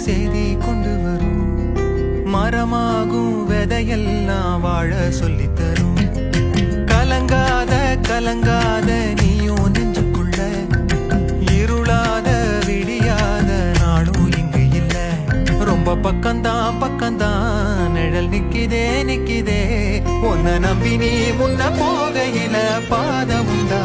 செய்தி கொண்டு வரும். மரமாகும் விதையெல்லாம் வாழ சொல்லித் தரும். கலங்காத கலங்காத நீயும் நெஞ்சுக்குள்ள, இருளாத விடியாத நாளும் இங்கு இல்ல. ரொம்ப பக்கம்தான் பக்கம்தான் நிழல் நிக்கிதே நிக்கிதே. உன்னை நம்பி நீ முன்ன போகையில பாத உண்டா?